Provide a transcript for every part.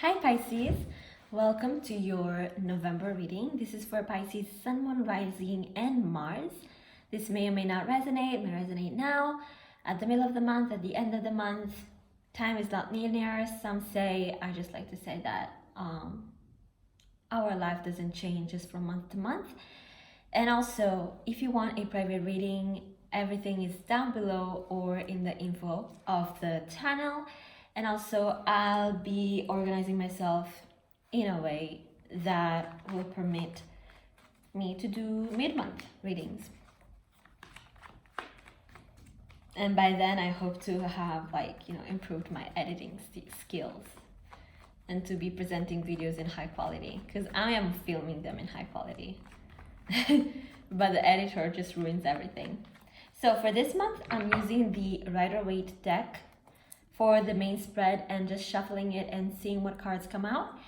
Hi Pisces, welcome to your November reading. This is for Pisces, Sun, Moon, Rising, and Mars. This may or may not resonate, may resonate now, at the middle of the month, at the end of the month. Time is not linear. Some say, I just like to say that our life doesn't change just from month to month. And also, if you want a private reading, everything is down below or in the info of the channel. And also, I'll be organizing myself in a way that will permit me to do mid-month readings. And by then, I hope to have improved my editing skills and to be presenting videos in high quality, because I am filming them in high quality. But the editor just ruins everything. So for this month, I'm using the Rider-Waite deck for the main spread and just shuffling it and seeing what cards come out.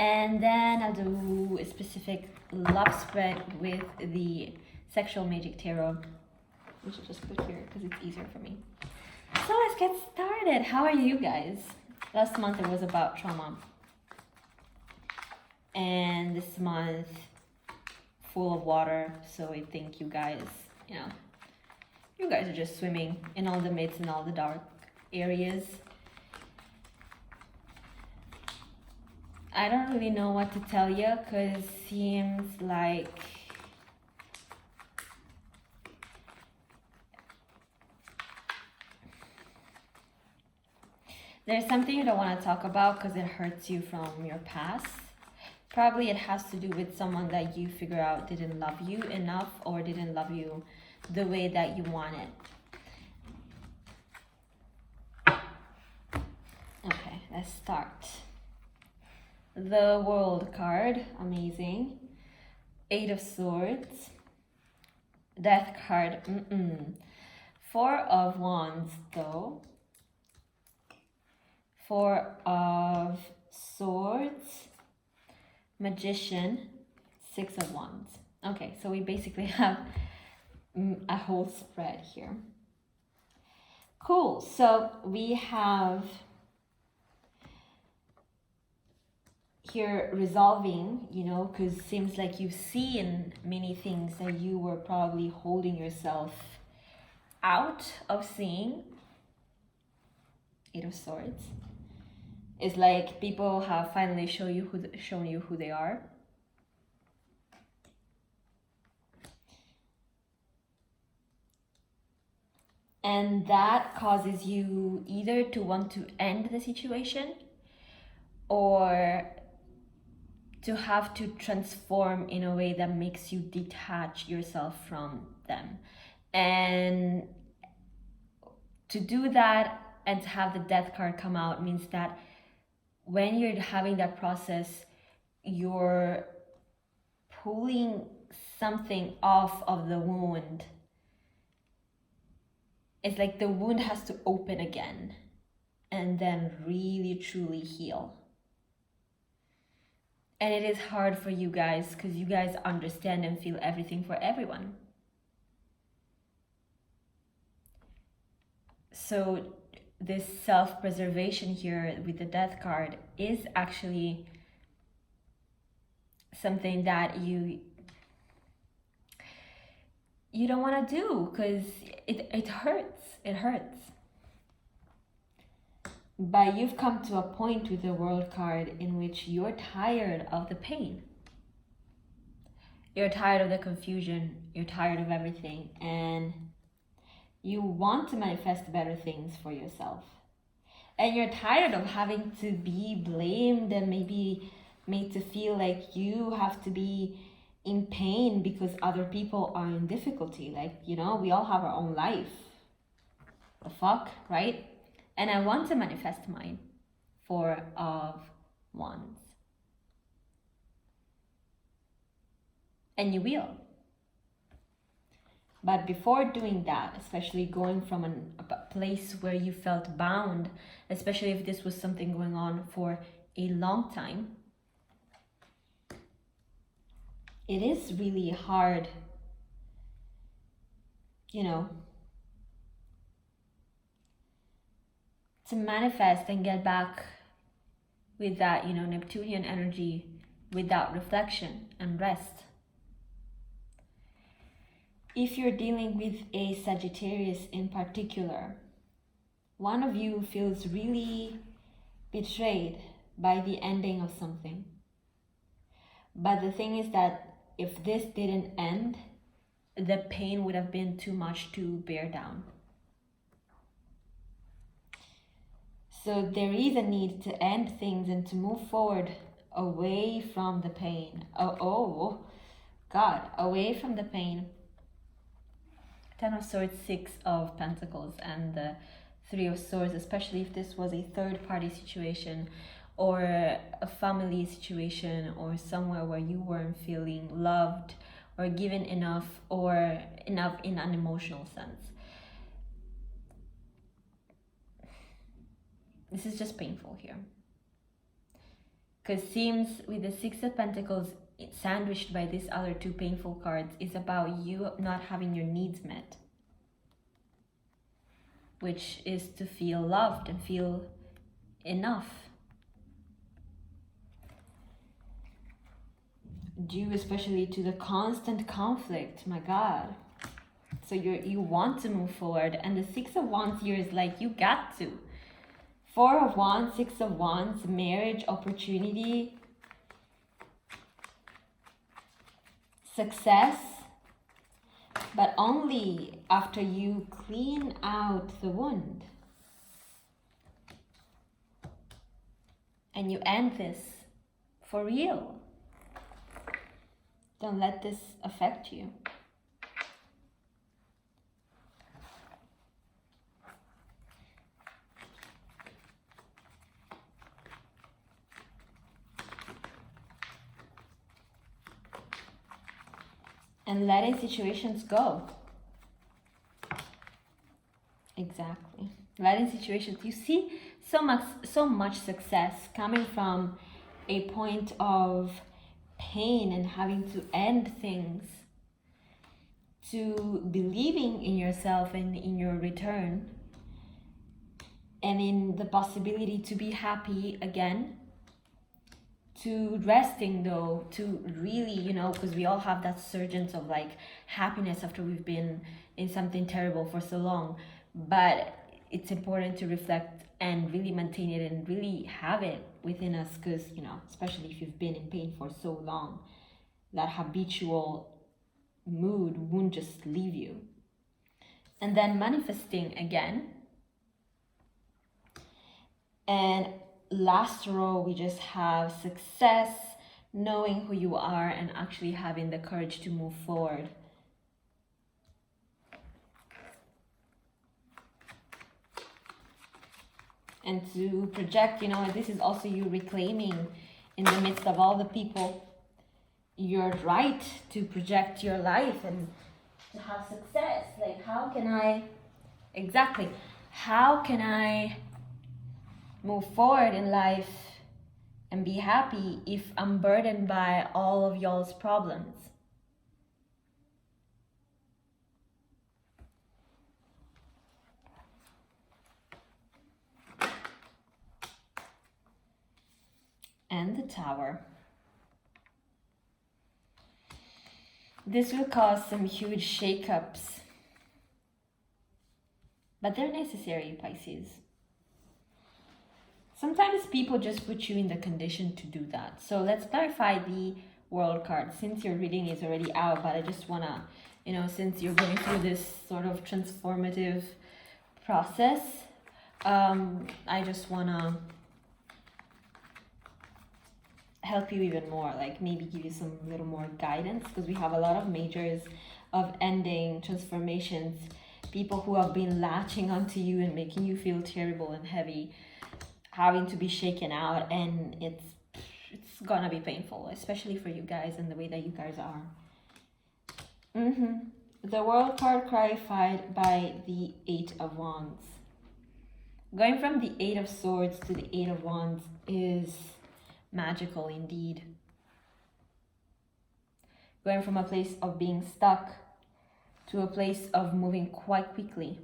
And then I'll do a specific love spread with the Sexual Magic Tarot, which I'll just put here because it's easier for me. So let's get started. How are you guys? Last month it was about trauma. And this month, full of water. So I think you guys, you guys are just swimming in all the mids and all the dark areas. I don't really know what to tell you because it seems like there's something you don't want to talk about because it hurts you from your past. Probably it has to do with someone that you figure out didn't love you enough or didn't love you the way that you wanted. Okay, let's start. The World card, amazing. 8 of Swords. Death card, 4 of Wands though. 4 of Swords. Magician, 6 of Wands. Okay, so we basically have a whole spread here. Cool, so we have here resolving, because it seems like you've seen many things that you were probably holding yourself out of seeing. 8 of Swords. It's like people have finally shown you who they are. And that causes you either to want to end the situation or to have to transform in a way that makes you detach yourself from them. And to do that and to have the Death card come out means that when you're having that process, you're pulling something off of the wound. It's like the wound has to open again and then really truly heal. And it is hard for you guys because you guys understand and feel everything for everyone. So this self-preservation here with the Death card is actually something that you don't want to do because it hurts. But you've come to a point with the World card in which you're tired of the pain. You're tired of the confusion. You're tired of everything. And you want to manifest better things for yourself. And you're tired of having to be blamed and maybe made to feel like you have to be in pain because other people are in difficulty. Like, we all have our own life. The fuck, right? And I want to manifest mine. 4 of Wands. And you will. But before doing that, especially going from a place where you felt bound, especially if this was something going on for a long time, it is really hard, to manifest and get back with that, Neptunian energy, without reflection and rest. If you're dealing with a Sagittarius in particular, one of you feels really betrayed by the ending of something. But the thing is that if this didn't end, the pain would have been too much to bear down. So there is a need to end things and to move forward away from the pain. Oh God, away from the pain. Ten of Swords, Six of Pentacles, and the Three of Swords, especially if this was a third-party situation or a family situation or somewhere where you weren't feeling loved or given enough or enough in an emotional sense. This is just painful here. Because seems with the Six of Pentacles sandwiched by these other two painful cards is about you not having your needs met. Which is to feel loved and feel enough. Due especially to the constant conflict, my God. So you want to move forward, and the Six of Wands here is like, you got to. Four of Wands, Six of Wands, marriage, opportunity, success, but only after you clean out the wound. And you end this for real. Don't let this affect you. And letting situations go. Exactly. Letting situations, you see so much success coming from a point of pain and having to end things, to believing in yourself and in your return, and in the possibility to be happy again, to resting though, to really, because we all have that surge of like happiness after we've been in something terrible for so long. But it's important to reflect and really maintain it and really have it within us, because, especially if you've been in pain for so long, that habitual mood won't just leave you. And then manifesting again. And last row, we just have success, knowing who you are and actually having the courage to move forward. And to project, this is also you reclaiming in the midst of all the people your right to project your life and to have success. Like, how can I move forward in life and be happy if I'm burdened by all of y'all's problems? And the Tower. This will cause some huge shakeups, but they're necessary, Pisces. Sometimes people just put you in the condition to do that. So let's clarify the World card, since your reading is already out, but I just want to, since you're going through this sort of transformative process, I just want to help you even more, like maybe give you some little more guidance, because we have a lot of majors of ending, transformations, people who have been latching onto you and making you feel terrible and heavy, having to be shaken out, and it's gonna be painful, especially for you guys and the way that you guys are. The World card clarified by the Eight of Wands. Going from the Eight of Swords to the Eight of Wands is magical indeed. Going from a place of being stuck to a place of moving quite quickly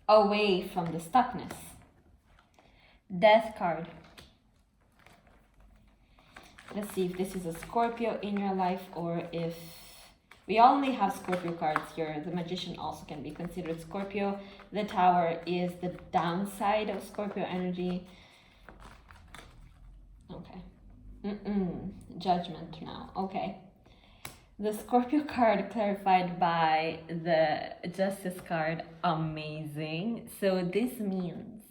away from the stuckness. Death card. Let's see if this is a Scorpio in your life, or if we only have Scorpio cards here. The Magician also can be considered Scorpio. The Tower is the downside of Scorpio energy. Okay. Judgment now. Okay. The Scorpio card clarified by the Justice card. Amazing. So this means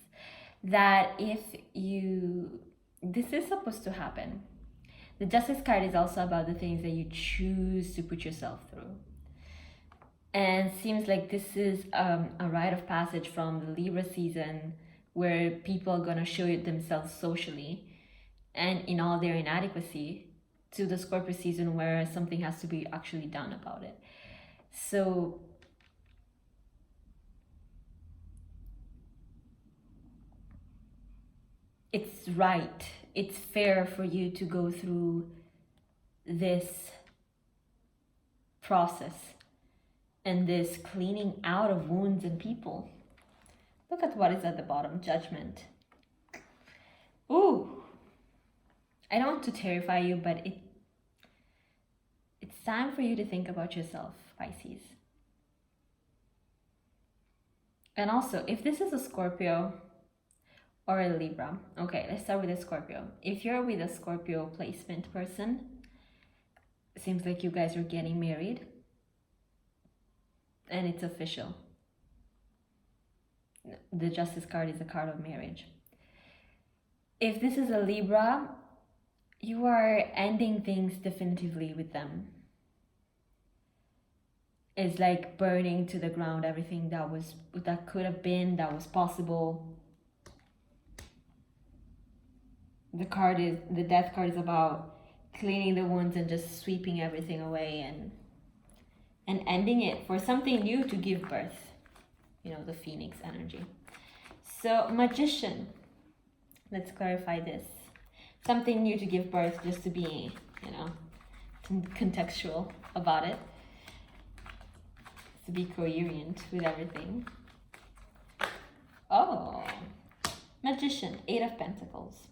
that if you... This is supposed to happen. The Justice card is also about the things that you choose to put yourself through. And seems like this is a rite of passage from the Libra season, where people are going to show themselves socially and in all their inadequacy, to the Scorpio season where something has to be actually done about it. So it's right, it's fair for you to go through this process and this cleaning out of wounds and people. Look at what is at the bottom. Judgment. Ooh, I don't want to terrify you, but it's time for you to think about yourself, Pisces. And also, if this is a Scorpio or a Libra, okay, let's start with a Scorpio. If you're with a Scorpio placement person, it seems like you guys are getting married and it's official. The Justice card is a card of marriage. If this is a Libra, you are ending things definitively with them. It's like burning to the ground everything that could have been, that was possible. The Death card is about cleaning the wounds and just sweeping everything away and ending it for something new to give birth. You know, the Phoenix energy. So Magician, let's clarify this. Something new to give birth, just to be, you know, contextual about it. To be coherent with everything. Oh, Magician, 8 of Pentacles.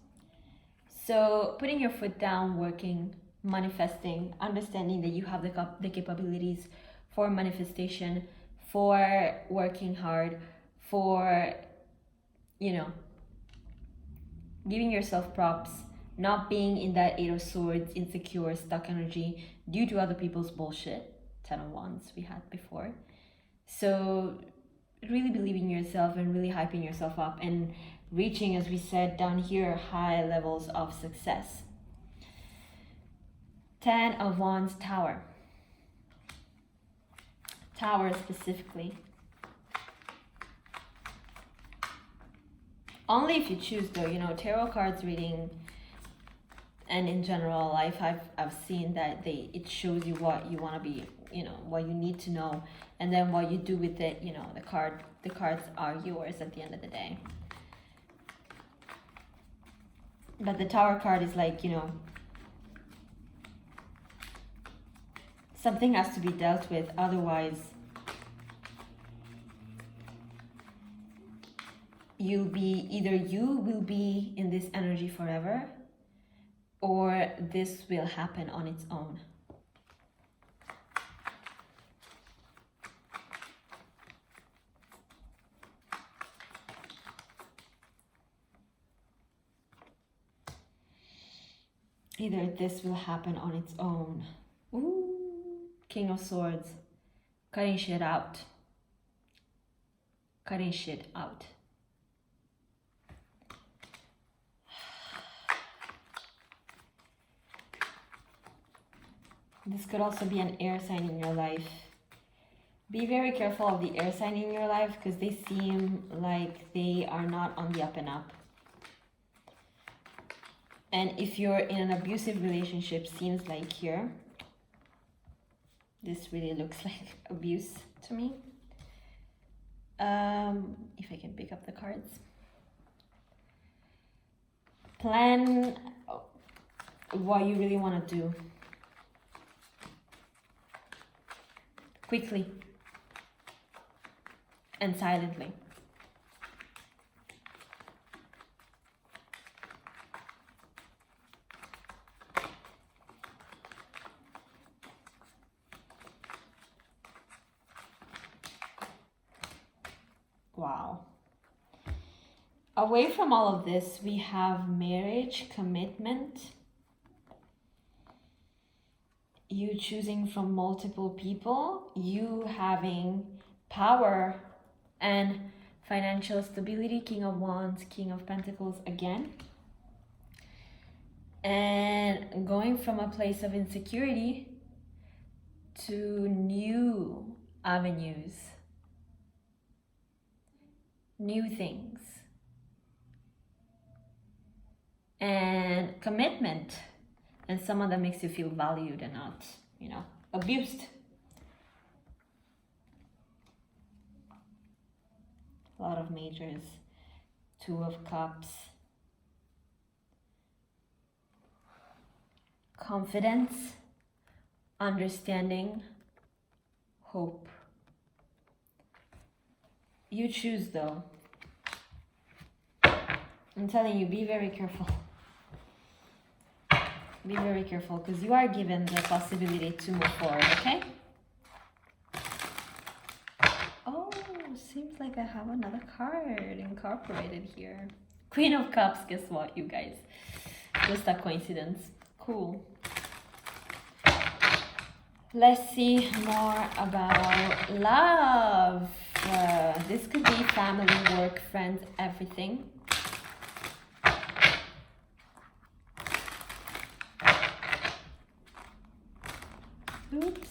So putting your foot down, working, manifesting, understanding that you have the capabilities for manifestation, for working hard, for, you know, giving yourself props, not being in that 8 of Swords, insecure, stuck energy due to other people's bullshit. 10 of Wands we had before. So really believing in yourself and really hyping yourself up and reaching, as we said down here, high levels of success. 10 of Wands, Tower. Tower specifically. Only if you choose though, you know, tarot cards reading and in general life, I've seen that it shows you what you want to be, you know, what you need to know, and then what you do with it, you know, the cards are yours at the end of the day. But the Tower card is like, you know, something has to be dealt with, otherwise you will be in this energy forever, or this will happen on its own. Either this will happen on its own. Ooh, King of Swords. Cutting shit out. Cutting shit out. This could also be an air sign in your life. Be very careful of the air sign in your life, because they seem like they are not on the up and up. And if you're in an abusive relationship, seems like here, this really looks like abuse to me. If I can pick up the cards. Plan what you really want to do. Quickly and silently. wow. Away from all of this, we have marriage, commitment, you choosing from multiple people, you having power and financial stability, King of Wands, King of Pentacles again. And going from a place of insecurity to new avenues, new things. And commitment, and someone that makes you feel valued and not, you know, abused. A lot of majors. Two of Cups. Confidence, understanding, hope. You choose though. I'm telling you, be very careful. Be very careful, because you are given the possibility to move forward, okay? Oh, seems like I have another card incorporated here. Queen of Cups, guess what, you guys? Just a coincidence. Cool. Let's see more about love. This could be family, work, friends, everything. Oops.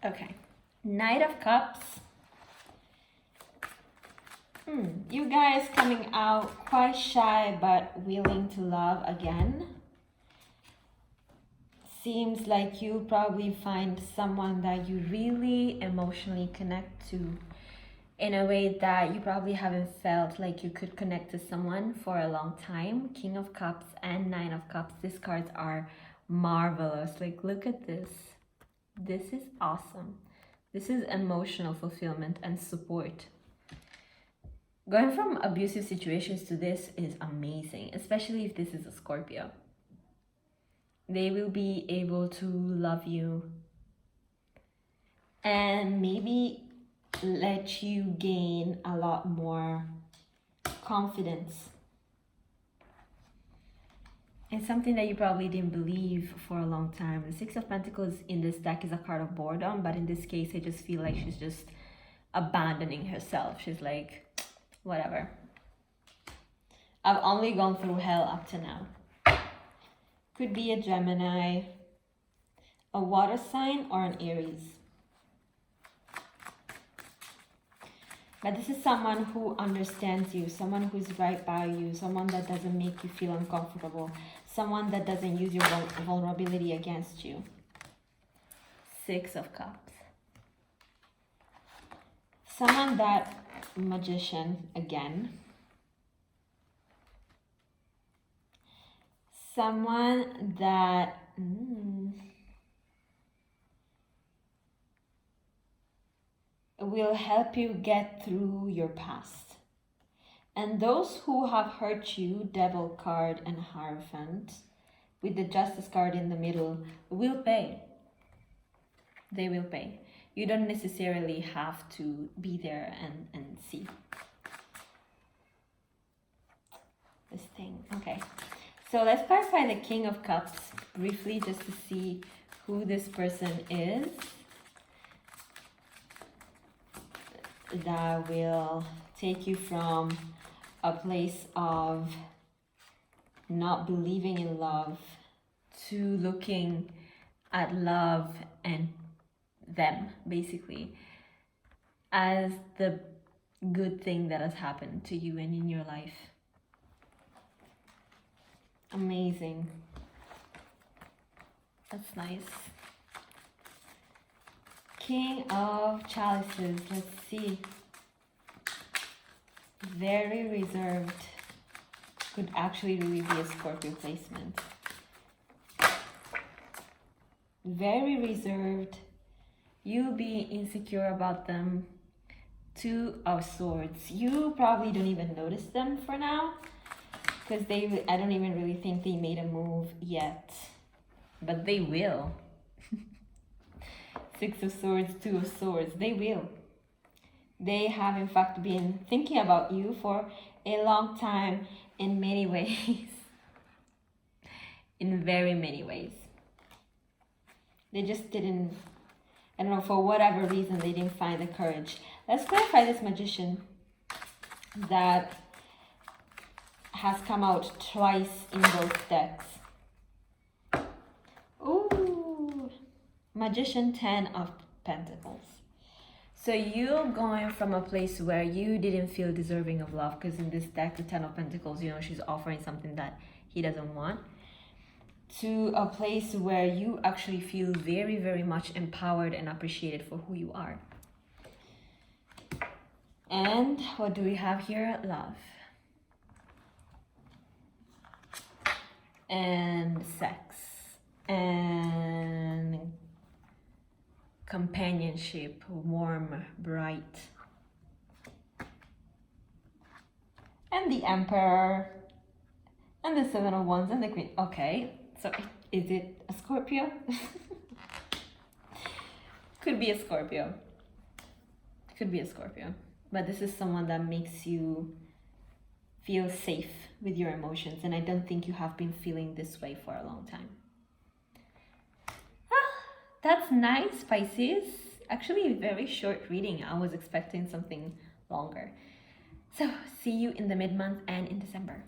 Okay, Knight of Cups. You guys coming out quite shy but willing to love again. Seems like you'll probably find someone that you really emotionally connect to in a way that you probably haven't felt like you could connect to someone for a long time. King of Cups and Nine of Cups. These cards are marvelous. Like, look at this. This is awesome. This is emotional fulfillment and support. Going from abusive situations to this is amazing, especially if this is a Scorpio. They will be able to love you and maybe let you gain a lot more confidence. It's something that you probably didn't believe for a long time. The Six of Pentacles in this deck is a card of boredom, but in this case, I just feel like she's just abandoning herself. She's like, whatever. I've only gone through hell up to now. Could be a Gemini, a water sign, or an Aries. But this is someone who understands you, someone who's right by you, someone that doesn't make you feel uncomfortable, someone that doesn't use your vulnerability against you. Six of Cups. Someone that, Magician again. Someone that will help you get through your past. And those who have hurt you, Devil card and Hierophant, with the Justice card in the middle, will pay. They will pay. You don't necessarily have to be there and see this thing. Okay. So let's clarify the King of Cups briefly just to see who this person is that will take you from a place of not believing in love to looking at love and them, basically, as the good thing that has happened to you and in your life. Amazing. That's nice. King of Chalices. Let's see. Very reserved. Could actually really be a Scorpio placement. Very reserved. You'll be insecure about them Two of Swords. You probably don't even notice them for now, because I don't even really think they made a move yet, but they will. Six of Swords, Two of Swords, they will. They have in fact been thinking about you for a long time in many ways. In very many ways. They just didn't, I don't know, for whatever reason, they didn't find the courage. Let's clarify this Magician that has come out twice in both decks. Ooh, Magician, 10 of Pentacles. So you're going from a place where you didn't feel deserving of love, because in this deck, the 10 of Pentacles, you know, she's offering something that he doesn't want, to a place where you actually feel very, very much empowered and appreciated for who you are. And what do we have here? Love. And sex. And companionship, warm, bright. And the Emperor. And the Seven of Wands and the Queen. Okay, so is it a Scorpio? Could be a Scorpio. Could be a Scorpio. But this is someone that makes you feel safe with your emotions. And I don't think you have been feeling this way for a long time. That's nice, Pisces. Actually, a very short reading. I was expecting something longer. So, see you in the mid-month and in December.